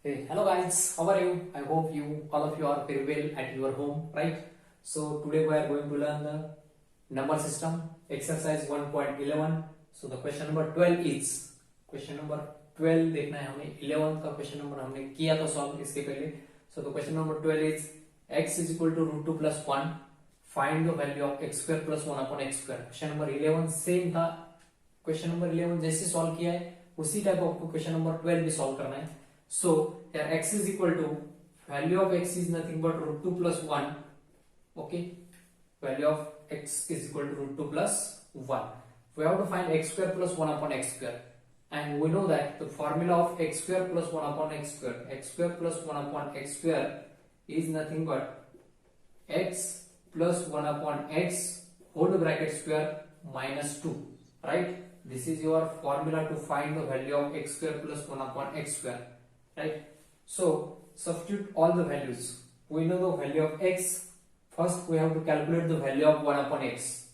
Hey, hello guys, how are you? I hope all of you are very well at your home, right? So today we are going to learn the number system, exercise 1.11. So the question number 12 is, question number 12 देखना है हमें, 11 का question number हमने किया था solve इसके पहले. So the question number 12 is x is equal to root 2 plus 1. Find the value of x square plus 1 upon x square. Question number 11 same था. Question number 11 जैसे solve किया है उसी टाइप आपको question number 12 भी solve करना है. So here x is equal to, value of x is nothing but root 2 plus 1. Okay, value of x is equal to root 2 plus 1. We have to find x square plus 1 upon x square, and we know that the formula of x square plus 1 upon x square plus 1 upon x square is nothing but x plus 1 upon x whole bracket square minus 2, right? This is your formula to find the value of x square plus 1 upon x square, right? So substitute all the values. We know the value of x. First we have to calculate the value of 1 upon x.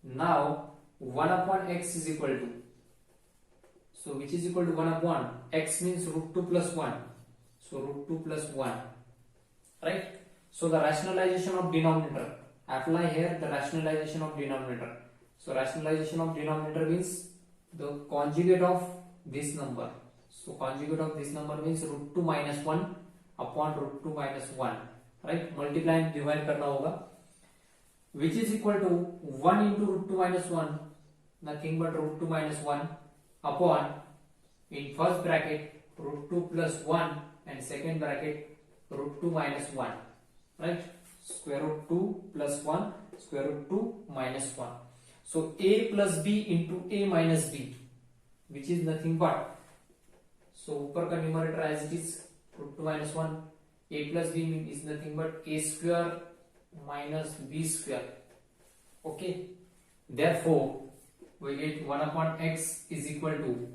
Now 1 upon x is equal to, so which is equal to 1 upon x means root 2 plus 1. So root 2 plus 1, right? So the rationalization of denominator, apply here the rationalization of denominator. So rationalization of denominator means the conjugate of this number. So conjugate of this number means root 2 minus 1 upon root 2 minus 1, right? Multiply and divide करना होगा, which is equal to 1 into root 2 minus 1, nothing but root 2 minus 1 upon, in first bracket root 2 plus 1 and second bracket root 2 minus 1, right? Square root 2 plus 1, square root 2 minus 1. So a plus b into a minus b, which is nothing but, so ऊपर का numerator as it is root 2 minus 1, a plus b is nothing but a square minus b square. Okay, therefore we get 1 upon x is equal to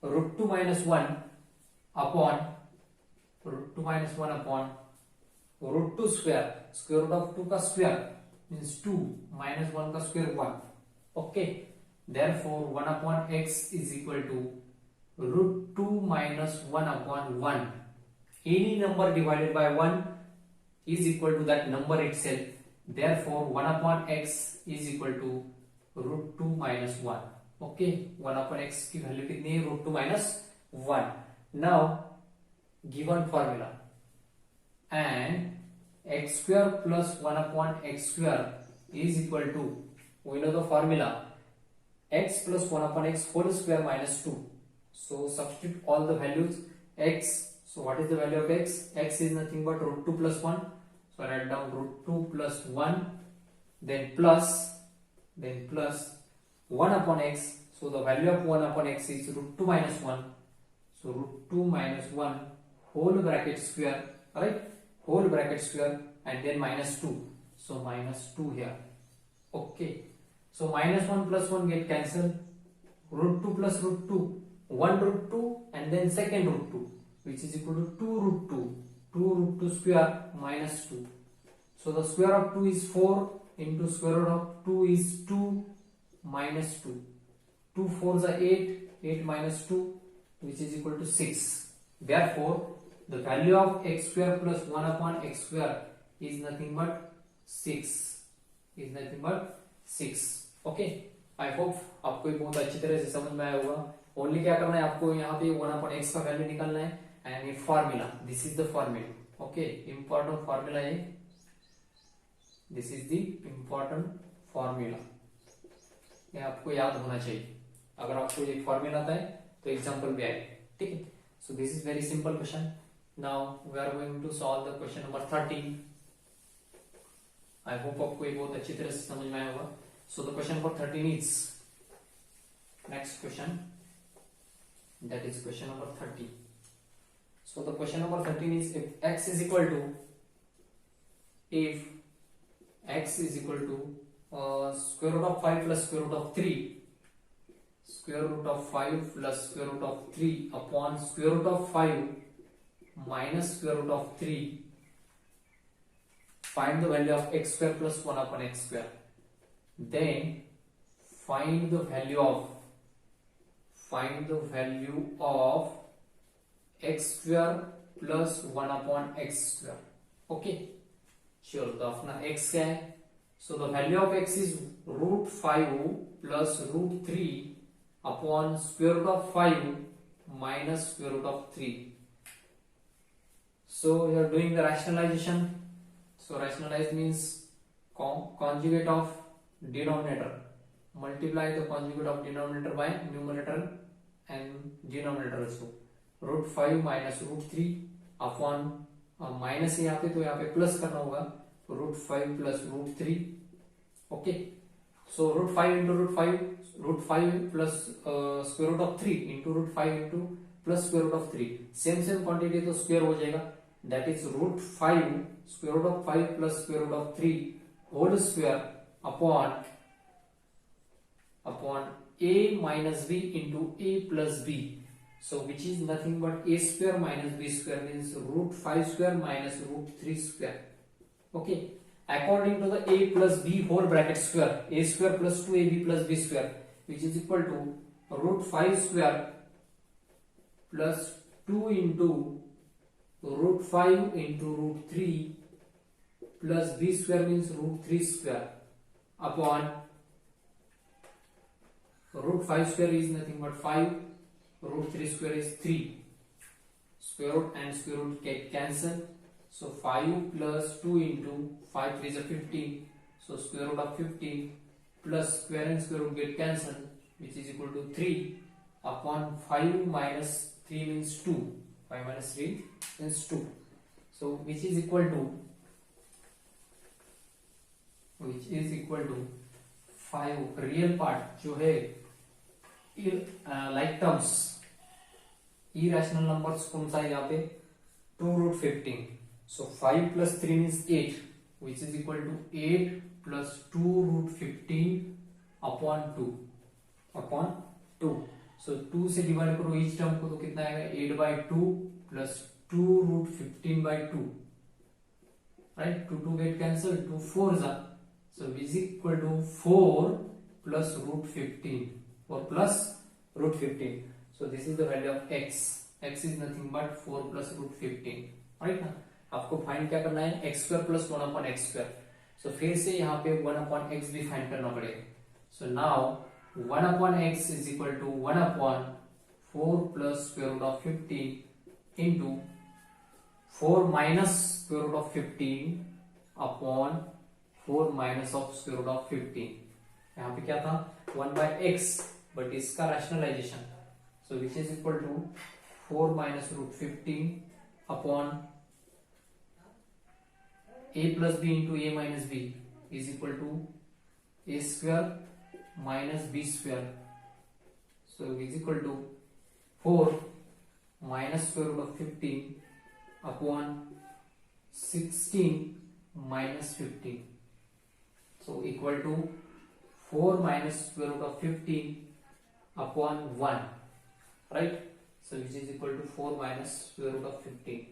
root 2 minus 1 upon root 2 minus 1 upon root 2 square, square root of 2 का square means 2 minus 1 का square 1. Okay, therefore 1 upon x is equal to root 2 minus 1 upon 1. Any number divided by 1 is equal to that number itself. Therefore 1 upon x is equal to root 2 minus 1. Okay, 1 upon x की value कितनी है? root 2 minus 1. Now given formula, and x square plus 1 upon x square is equal to, we know the formula, x plus 1 upon x whole square minus 2. So substitute all the values. X, so what is the value of x? X is nothing but root 2 plus 1. So write down root 2 plus 1, then plus 1 upon x. So the value of 1 upon x is root 2 minus 1. So root 2 minus 1 whole bracket square, right? Whole bracket square, and then minus 2. So minus 2 here. Okay. So minus 1 plus 1 get cancelled. Root 2 plus root 2. 1 root 2 and then second root 2, which is equal to 2 root 2. 2 root 2 square minus 2. So the square of 2 is 4 into square root of 2 is 2 minus 2. 2 4s are 8. 8 minus 2, which is equal to 6. Therefore, the value of x square plus 1 upon x square is nothing but 6. Is nothing but 6. Okay. I hope आपको ये बहुत अच्छी तरह से समझ में आया होगा. ओनली क्या करना है आपको, यहाँ पे 1 upon x का वैल्यू निकालना है, एंड ये formula, this is the formula. Okay, important formula है, this is the important formula. ये आपको याद होना चाहिए. अगर आपको ये फॉर्मूला आता है तो एग्जांपल भी आएगा. ठीक है. So this is very simple question. Now we are going to solve the question number 13. I hope आपको ये बहुत अच्छी तरह से समझ में आया होगा. सो the question number 13 is, next question, that is question number 30. So the question number 13 is, if x is equal to square root of 5 plus square root of 3, square root of 5 plus square root of 3 upon square root of 5 minus square root of 3, find the value of x square plus 1 upon x square. Then find the value of x square plus 1 upon x square. Okay, चलो तो अपना x क्या है? So the value of x is root 5 plus root 3 upon square root of 5 minus square root of 3. So we are doing the rationalization. So rationalize means conjugate of denominator. Multiply the conjugate of denominator by numerator and denominator also. Root 5 minus root 3 upon minus यहाँ पे, तो यहाँ पे plus करना होगा, तो root 5 plus root 3. Okay, so root 5 into root 5 plus square root of 3 into root 5 into plus square root of 3. Same quantity तो square हो जाएगा. That is root 5 square root of 5 plus square root of 3 whole square upon a minus b into a plus b. So which is nothing but a square minus b square means root 5 square minus root 3 square. Okay, according to the a plus b whole bracket square, a square plus 2ab plus b square, which is equal to root 5 square plus 2 into root 5 into root 3 plus b square means root 3 square upon root 5 square is nothing but 5, root 3 square is 3. Square root and square root get cancelled. So 5 plus 2 into 5 3 is a 15. So square root of 15 plus square and square root get cancelled, which is equal to 3 upon 5 minus 3 means 2. 5 minus 3 means 2. So which is equal to 5 real part जो है like terms irrational numbers कौन सा है यहाँ पे 2 root 15. So 5 plus 3 means 8, which is equal to 8 plus 2 root 15 upon 2. So 2 से divide करो each term को, तो कितना आएगा 8 by 2 plus 2 root 15 by 2. Right, 2 get cancelled, 2 4s are, so is equal to 4 plus root 15 or plus root 15. So this is the value of x. X is nothing but 4 plus root 15. Right ना, आपको find क्या करना है x square plus 1 upon x square. So फिर से यहाँ पे 1 upon x भी फाइंड करना पड़ेगा. So now 1 upon x is equal to 1 upon 4 plus square root of 15 into 4 minus square root of 15 upon 4 minus of square root of 15. यहाँ पे क्या था 1 by x, but इसका rationalization, so which is equal to 4 minus root 15 upon a plus b into a minus b is equal to a square minus b square. So is equal to 4 minus square root of 15 upon 16 minus 15. So equal to 4 minus square root of 15 upon 1, right? So which is equal to 4 minus square root of 15.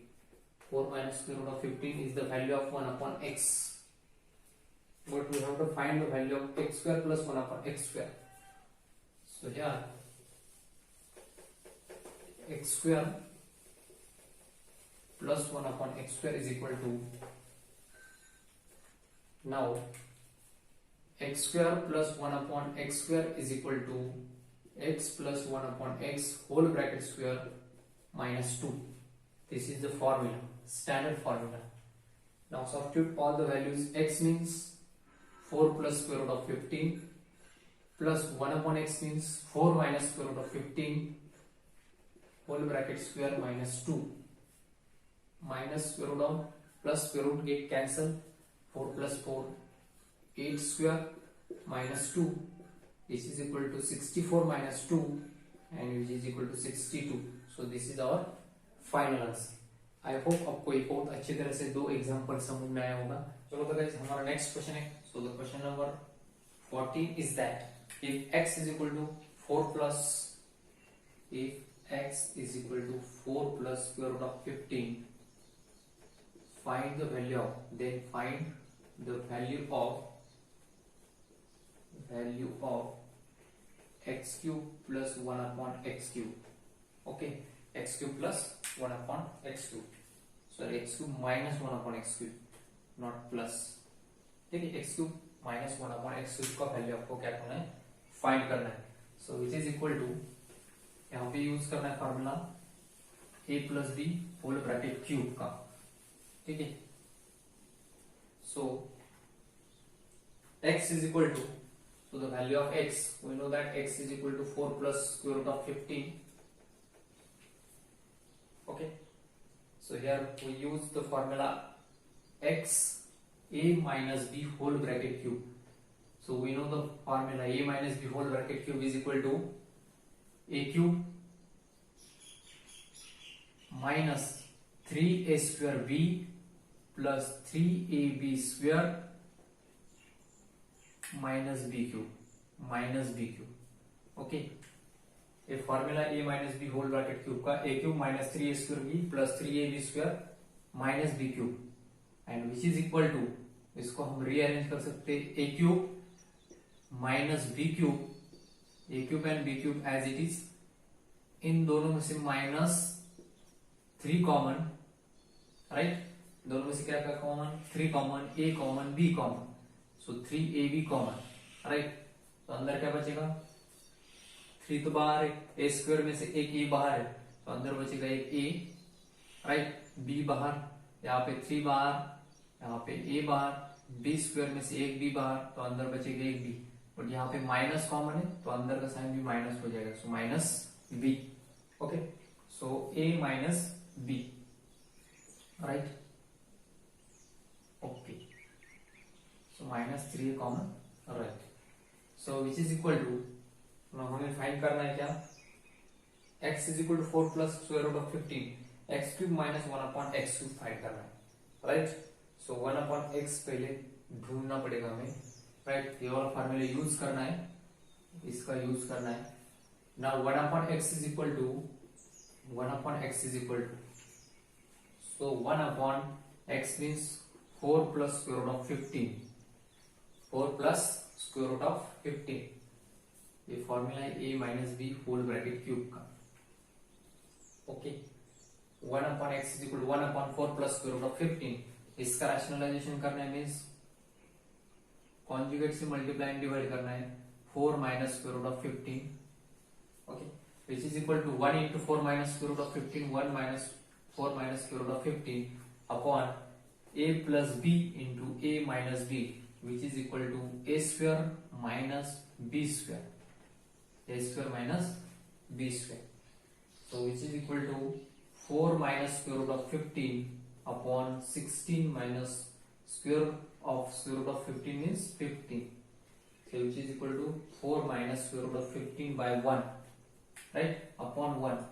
4 minus square root of 15 is the value of 1 upon x. But we have to find the value of x square plus 1 upon x square. So here x square plus 1 upon x square is equal to, now x square plus 1 upon x square is equal to x plus 1 upon x whole bracket square minus 2. This is the formula, standard formula. Now substitute all the values. X means 4 plus square root of 15 plus 1 upon x means 4 minus square root of 15 whole bracket square minus 2 minus square root of plus square root get cancelled, 4 plus 4 8 square minus 2. This is equal to 64 minus 2 and which is equal to 62. So this is our final answer. I hope आपको ये बहुत अच्छी तरह से दो example समझ में आया होगा. चलो तो गाइस हमारा नेक्स्ट क्वेश्चन है. So the question number 14 is that if x is equal to 4 plus square root of 15 find the value of, then find the value of x cube plus 1 upon x cube. Okay, x cube plus 1/x3, sorry x cube minus 1/x3, not plus. ठीक है, x cube minus 1/x3 का value आपको क्या करना है, find करना है। So which is equal to, यहाँ पे यूज करना है formula a plus b whole bracket cube का। ठीक है, so x is equal to, so the value of x, we know that x is equal to 4 plus square root of 15. Okay, so here we use the formula x a minus b whole bracket cube. So we know the formula a minus b whole bracket cube is equal to a cube minus 3a square b plus 3ab square minus b cube. Okay, ये formula a minus b whole bracket cube का a cube minus 3a square b plus 3ab square minus b cube and which is equal to, इसको हम rearrange कर सकते हैं a cube minus b cube, a cube and b cube as it is, इन दोनों में से minus 3 common, right, दोनों में से क्या क्या common, 3 common, a common, b common, so 3ab common, right. तो अंदर क्या बचेगा, 3 तो बाहर है, a स्क्वायर में से एक a बाहर है, तो अंदर बचेगा एक a, राइट, b बाहर, यहाँ पे 3 बाहर, यहाँ पे a बाहर, b स्क्वायर में से एक b बाहर, तो अंदर बचेगा एक b, और यहाँ पे माइनस कॉमन है तो अंदर का साइन भी माइनस हो जाएगा, so minus b। Okay, so a minus b, right, okay, so minus 3 common, right. So which is equal to, हमें फाइंड करना है क्या, x is equal to 4 plus square root of 15, x cube minus 1/x3 find करना है, right. सो 1/x पहले ढूंढना पड़ेगा हमें, राइट, ये वाला फार्मूला यूज करना है, इसका यूज करना है। Now 1/x is equal to, 1/x is equal to, so 1/x means 4 plus square root of 15, 4 plus square root of 15, ये फॉर्मूला है a minus b whole bracket cube का। Okay, 1/x is equal to 1/4 plus square root of 15, इसका rationalisation करना है means conjugate से multiply and divide करना है, 4 minus square root of 15, okay, which is equal to 1 into 4 minus square root of 15, 1 minus 4 minus square root of 15 upon a plus b into a minus b, which is equal to a square minus b square, a square minus b square, so which is equal to 4 minus square root of 15 upon 16 minus square of square root of 15 means 15, so which is equal to 4 minus square root of 15 by 1, right, upon 1,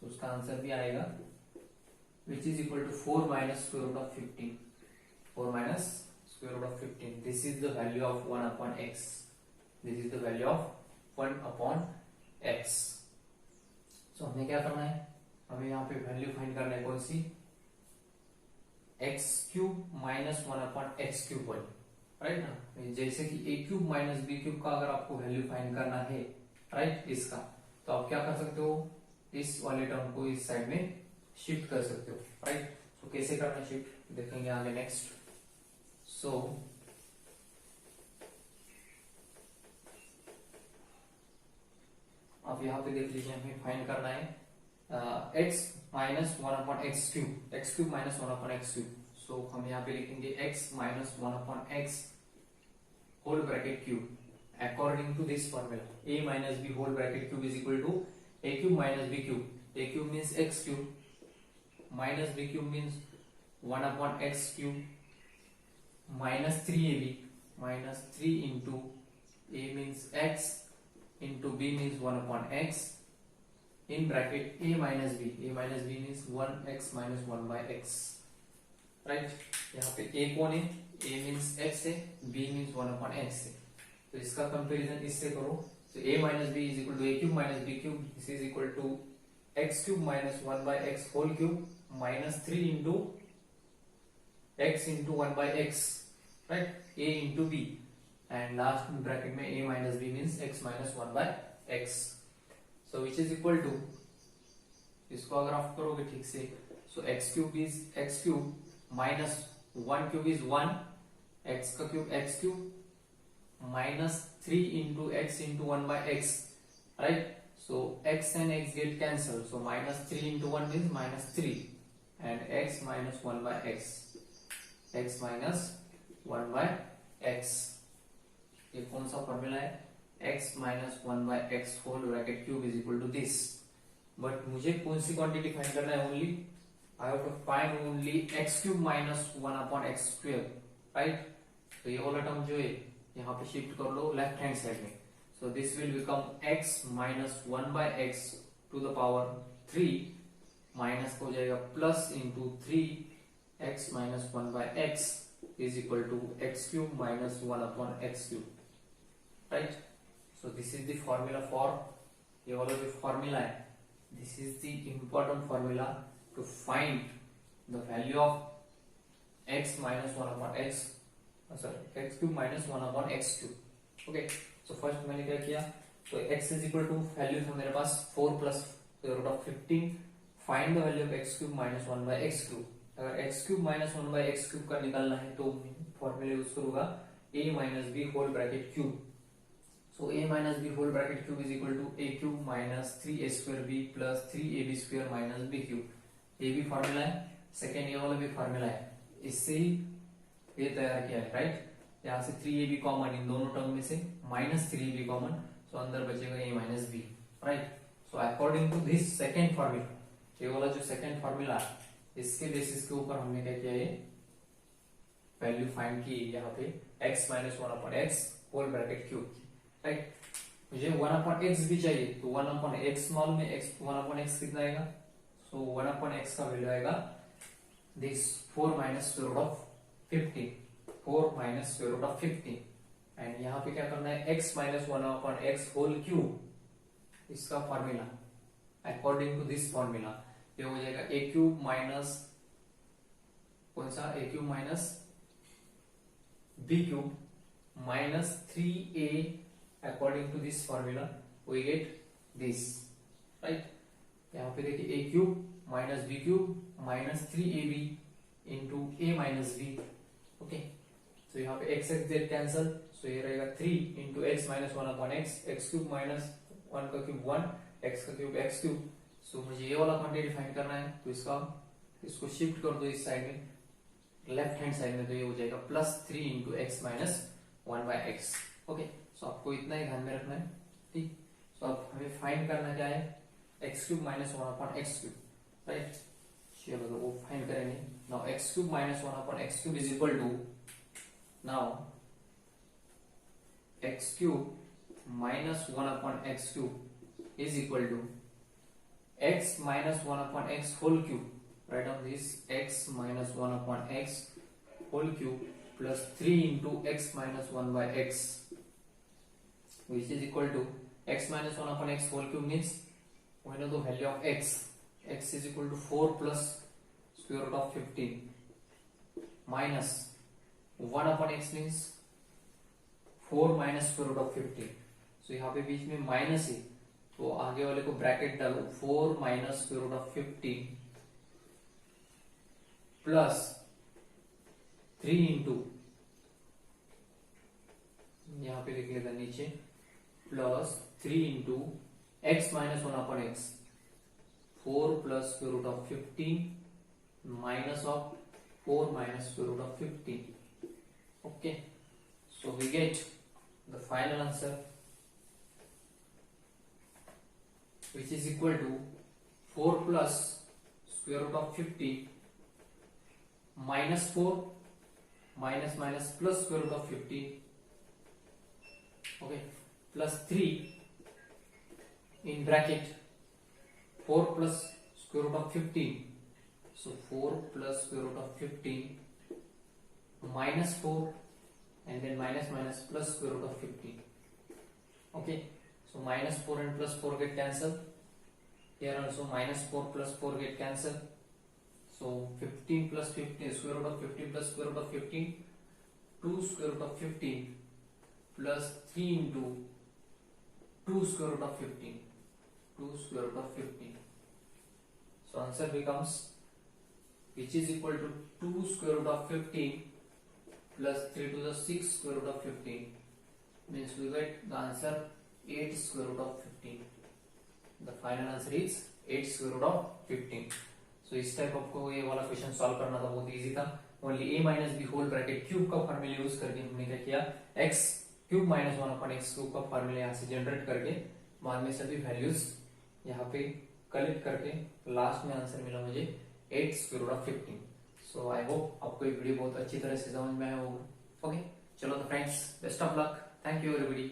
so उसका answer भी आएगा which is equal to 4 minus square root of 15, 4 minus square root of 15, this is the value of 1/x, this is the value of 1/x। सो हमें क्या करना है, हमें यहाँ पे वैल्यू फाइंड करना है, कौन सी, x cube minus 1/x cube वाली, राइट ना, जैसे कि a cube minus b cube का अगर आपको वैल्यू फाइंड करना है, राइट, इसका, तो आप क्या कर सकते हो, इस वाले टर्म को इस साइड में शिफ्ट कर सकते हो, राइट। तो कैसे करना शिफ्ट देखेंगे आगे नेक्स्ट। सो आप यहाँ पे देख लीजिए, हमें फाइंड करना है x minus 1/x cube, x cube minus 1/x cube, so हम यहाँ पे लिखेंगे x minus 1/x whole bracket cube according to this formula a minus b whole bracket cube is equal to a cube minus b cube, a cube means x cube minus b cube means 1/x cube minus 3ab, minus 3 into a means x into b means 1/x in bracket a minus b means 1x minus 1 by x, right, यहाँ पे a कौन है, a means x है, b means 1/x है, तो इसका comparison इससे करो, तो a minus b is equal to a cube minus b cube, this is equal to x cube minus 1 by x whole cube minus 3 into x into 1 by x, right, a into b, and last bracket में a minus b means x minus 1 by x, so which is equal to इसको अगर आप करोगे ठीक से, so x cube is x cube minus 1 cube is 1, x का cube x cube minus 3 into x into 1 by x, right. So x and x get cancelled, so minus 3 into 1 means minus 3, and x minus 1 by x, x minus 1 by x. ये कौन सा formula है? x minus 1 by x whole bracket cube is equal to this. But मुझे कौन सी quantity find करना है? Only I have to find only x cube minus 1 upon x square, right. तो ये वाला टर्म जो है यहाँ पे शिफ्ट कर लो लेफ्ट हैंड साइड में. So this will become x minus 1 by x to the power 3 minus हो जाएगा plus into 3 x minus 1 by x is equal to x cube minus 1 upon x cube, right. So this is the formula for, ये वाला जो formula है, this is the important formula to find the value of x minus 1 upon x, x cube minus 1 upon x cube. Okay. So first मैंने क्या किया, तो x is equal to value था मेरे पास 4 plus root of 15, find the value of x cube minus 1 by x cube. अगर x cube minus 1 by x cube का निकालना है तो फॉर्मूला यूज करूंगा a minus b whole bracket cube. So a minus b whole bracket cube is equal to a cube minus 3a square b plus 3ab square minus b cube. ये भी formula है, second ये वाला भी formula है, इससे ही ये तैयार किया है, राइट. यहाँ से 3ab कॉमन, इन दोनों टर्म में से माइनस 3ab कॉमन, सो अंदर बचेगा a minus b, right. So according to this second formula, ये वाला जो सेकेंड फॉर्मूला इसके बेसिस के ऊपर हमने क्या किया, ये वैल्यू फाइंड की यहाँ पे x minus 1 upon x whole bracket cube, right. मुझे 1 अपॉन x भी चाहिए, तो 1 अपॉन x स्मॉल में x 1 अपॉन x कितना आएगा, सो 1 अपॉन x का वैल्यू आएगा this 4 minus square root of 15, 4 minus square root of 15, and यहाँ पे क्या करना है, x minus 1 upon x whole cube, इसका formula according to this formula ये हो जाएगा a क्यूब माइनस कौन सा, a cube minus b cube minus 3a, according to this formula we get this, right. यहाँ पे देखिए a cube minus b cube minus 3ab into a minus b, okay. तो यहाँ पे x x z cancel, so ये रहेगा 3 into x minus 1 upon x cube minus 1 का cube 1, x का क्यूब x क्यूब. सो मुझे ये वाला क्वांटिटी फाइंड करना है, तो इसको शिफ्ट कर दो इस साइड में, लेफ्ट हैंड साइड में, तो ये हो जाएगा plus 3 into x minus 1 by x, okay. So आपको इतना ही ध्यान में रखना है, ठीक. सो अब हमें फाइंड करना क्या है, x cube minus 1 upon x cube, right. चलो तो वो फाइंड करेंगे. Now x cube minus 1 upon x cube is equal to, now x cube minus 1 upon x cube is equal to x minus 1 upon x whole cube. Write down this, x minus 1 upon x whole cube plus 3 into x minus 1 by x, which is equal to x minus 1 upon x whole cube means we know the value of x. X is equal to 4 plus square root of 15 minus 1 upon x means 4 minus square root of 15. So यहाँ पे बीच में minus है, तो आगे वाले को bracket डालो, 4 minus square root of 15 plus 3 into, यहाँ पे लिख लेता नीचे, plus 3 into x minus 1 upon x, 4 plus square root of 15 minus of 4 minus square root of 15. Okay, so we get the final answer, which is equal to 4 plus square root of 15 minus 4 minus minus plus square root of 15, okay, plus 3 in bracket 4 plus square root of 15, so 4 plus square root of 15 minus 4 and then minus minus plus square root of 15, okay. So minus 4 and plus 4 get cancelled, here also minus 4 plus 4 get cancelled, so 15 plus 15 square root of 15 plus square root of 15, 2 square root of 15 plus 3 into 2 square root of 15, 2 square root of 15, So answer becomes which is equal to 2 square root of 15 plus 3 to the 6 square root of 15 means we get the answer 8 square root of 15. The final answer is 8 square root of 15. So इस type आपको ये वाला question solve करना था, बहुत easy था. Only a minus b whole bracket cube का formula use करके हमने क्या किया, x cube minus 1 upon x cube का फॉर्मूला यहाँ से जनरेट करके बाद में सभी वैल्यूज यहाँ पे कलेक्ट करके लास्ट में आंसर मिला मुझे 8 square root of 15. So I hope आपको ये वीडियो बहुत अच्छी तरह से समझ में आया होगा. ओके, चलो तो friends, best of luck. Thank you everybody.